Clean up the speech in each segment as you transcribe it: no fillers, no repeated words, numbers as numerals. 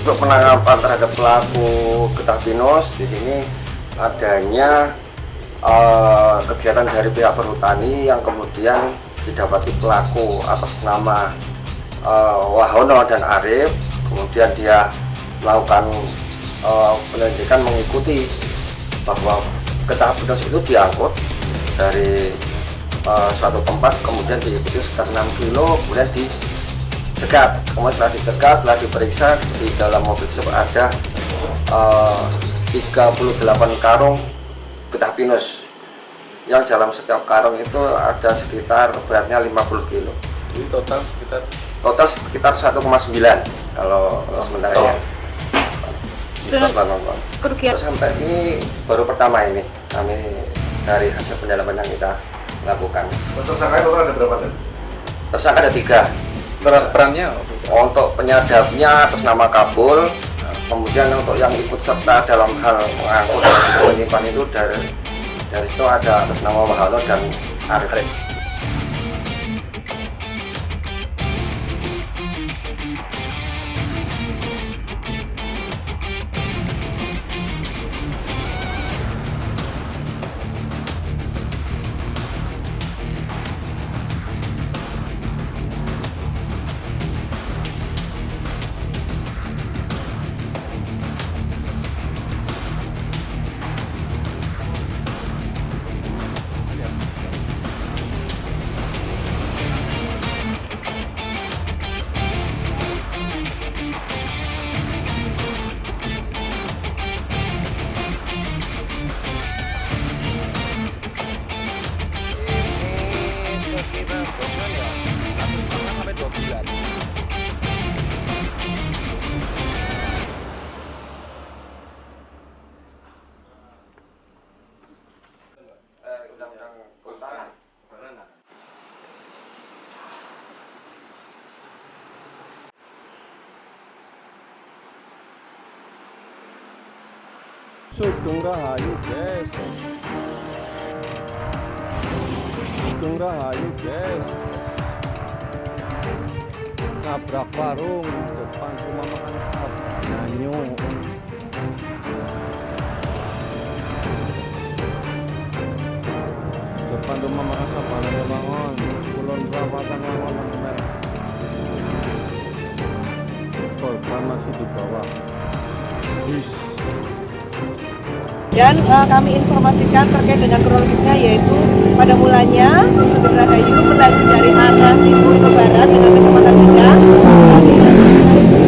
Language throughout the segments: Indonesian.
Untuk penangkapan terhadap pelaku getah pinus di sini adanya kegiatan dari pihak perhutani yang kemudian didapati pelaku atas nama Wahono dan Arif. Kemudian dia melakukan penyelidikan mengikuti bahwa getah pinus itu diangkut dari suatu tempat, kemudian diikuti sekitar 6 kilo, kemudian dicegat. Kemudian setelah dicegat, setelah diperiksa, di dalam mobil tersebut ada 38 karung getah pinus yang dalam setiap karung itu ada sekitar beratnya 50 kilo. Jadi total sekitar 1,9 kalau sementara ya. Kerugian Sampai ini baru pertama ini kami dari hasil pendalaman yang kita lakukan. tersangka total ada berapa? Tersangka ada 3. Perannya? Untuk penyadapnya atas nama Kabul, kemudian untuk yang ikut serta dalam hal mengangkut dan menyimpan itu dari situ ada atas nama Wahono dan Arif. Sugeng Rahayu guys, Sugeng Rahayu guys, nabrak warung depan rumah makan Nyanyo. Depan rumah makan Nyanyo bangun, Kulon Perawatan Wangon merah. Korban masih di bawah. dan kami informasikan terkait dengan kronologisnya, yaitu pada mulanya Sugeng Rahayu itu berlanjut dari arah timur ke barat dengan kecepatan sedang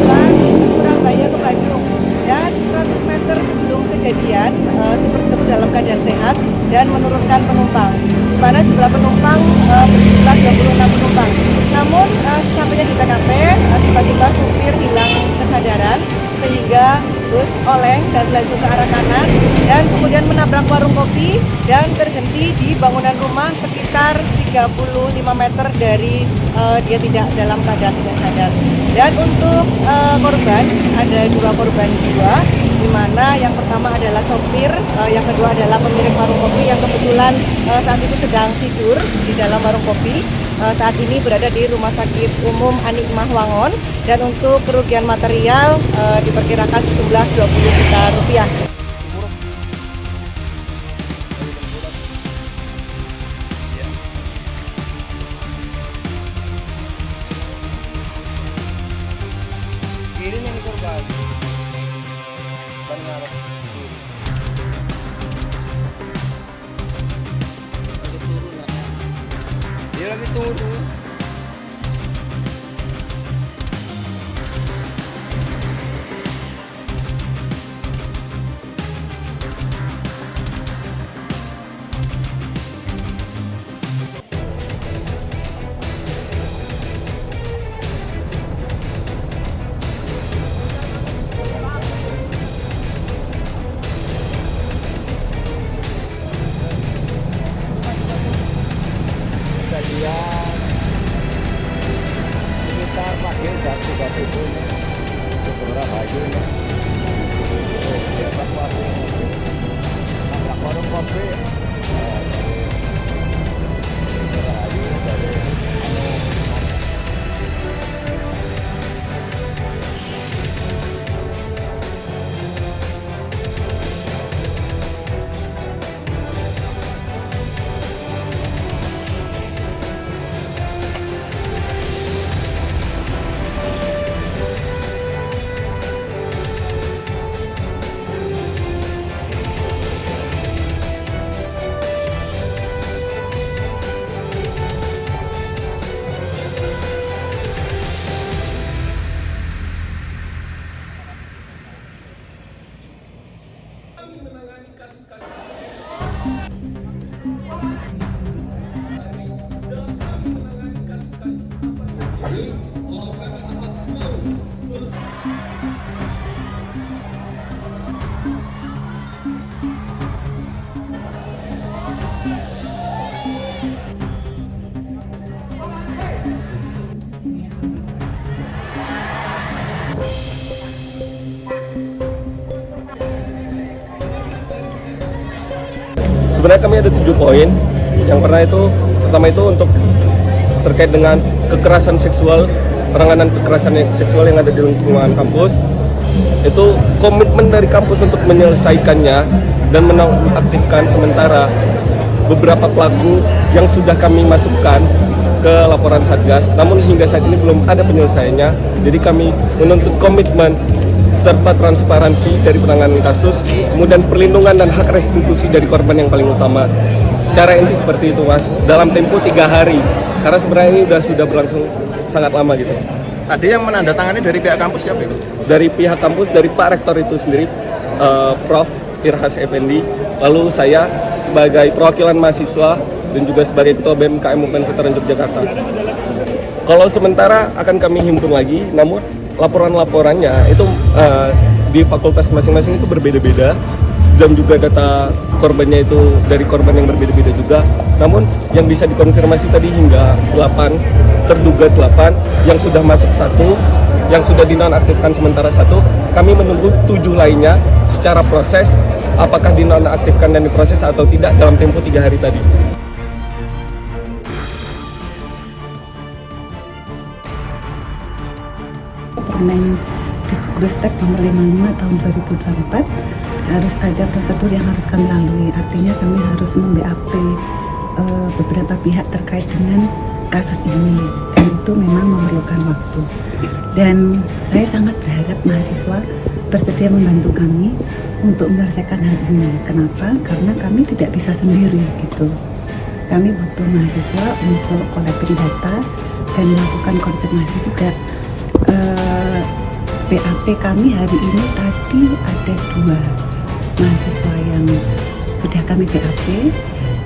dari Surabaya ke Bandung, dan 100 meter sebelum kejadian super tersebut dalam keadaan sehat dan menurunkan penumpang, di mana jumlah penumpang berjumlah 26 penumpang. Namun sampainya di TKP tiba-tiba supir hilang kesadaran sehingga bus oleng dan melaju ke arah kanan dan kemudian menabrak warung kopi dan berhenti di bangunan rumah sekitar 35 meter dari dia tidak dalam keadaan tidak sadar. Dan untuk korban ada 2 korban jiwa, di mana yang pertama adalah sopir, yang kedua adalah pemilik warung kopi yang kebetulan saat itu sedang tidur di dalam warung kopi. Saat ini berada di Rumah Sakit Umum Anikmah Wangon, dan untuk kerugian material diperkirakan sejumlah 20 juta rupiah. Dia lagi turun. Kejadian Sebenarnya kami ada 7 poin. Yang pertama itu untuk terkait dengan kekerasan seksual, penanganan kekerasan seksual yang ada di lingkungan kampus. Itu komitmen dari kampus untuk menyelesaikannya dan menonaktifkan sementara beberapa pelaku yang sudah kami masukkan ke laporan Satgas. Namun hingga saat ini belum ada penyelesaiannya. Jadi kami menuntut komitmen serta transparansi dari penanganan kasus, kemudian perlindungan dan hak restitusi dari korban yang paling utama. Secara inti seperti itu, Mas, dalam tempo 3 hari, karena sebenarnya ini sudah berlangsung sangat lama gitu. Ada yang menandatangani dari pihak kampus siapa itu? Dari pihak kampus, dari Pak Rektor itu sendiri, Prof. Irhas Effendi, lalu saya sebagai perwakilan mahasiswa dan juga sebagai Ketua BMKM Movement Veteran Yogyakarta. Kalau sementara akan kami himpun lagi, namun laporan-laporannya itu di fakultas masing-masing itu berbeda-beda, dan juga data korbannya itu dari korban yang berbeda-beda juga. Namun yang bisa dikonfirmasi tadi hingga 8, terduga 8, yang sudah masuk 1, yang sudah dinonaktifkan sementara 1. Kami menunggu 7 lainnya secara proses, apakah dinonaktifkan dan diproses atau tidak dalam tempo 3 hari tadi. Permendikbudristek nomor 55 tahun 2024 harus ada prosedur yang harus kami lalui. Artinya kami harus mem-BAP beberapa pihak terkait dengan kasus ini, dan itu memang memerlukan waktu. Dan saya sangat berharap mahasiswa bersedia membantu kami untuk menyelesaikan hal ini. Kenapa? Karena kami tidak bisa sendiri gitu. Kami butuh mahasiswa untuk collecting data dan melakukan konfirmasi juga. BAP kami hari ini tadi ada 2 mahasiswa yang sudah kami BAP,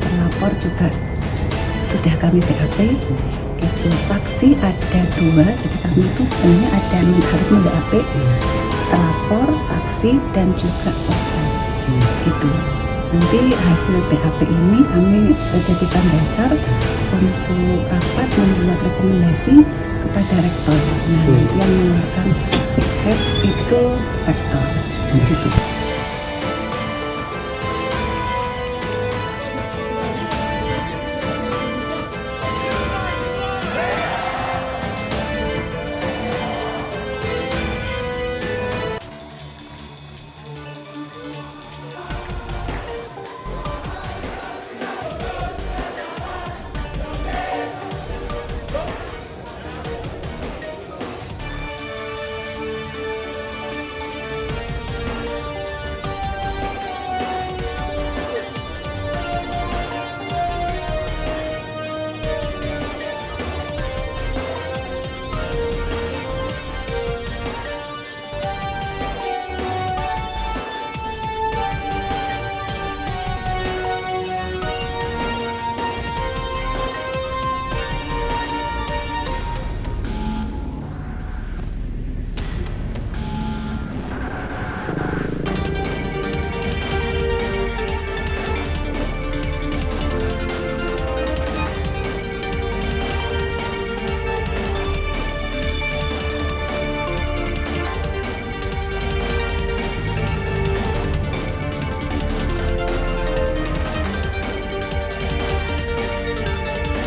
terlapor juga sudah kami BAP gitu. Saksi ada 2, jadi kami itu sebenarnya ada yang harus mem-BAP terlapor, saksi, dan juga korban gitu. Nanti hasil BAP ini kami jadikan dasar untuk rapat membuat rekomendasi kepada rektor. Nah, nanti yang mengeluarkan SK itu rektor gitu.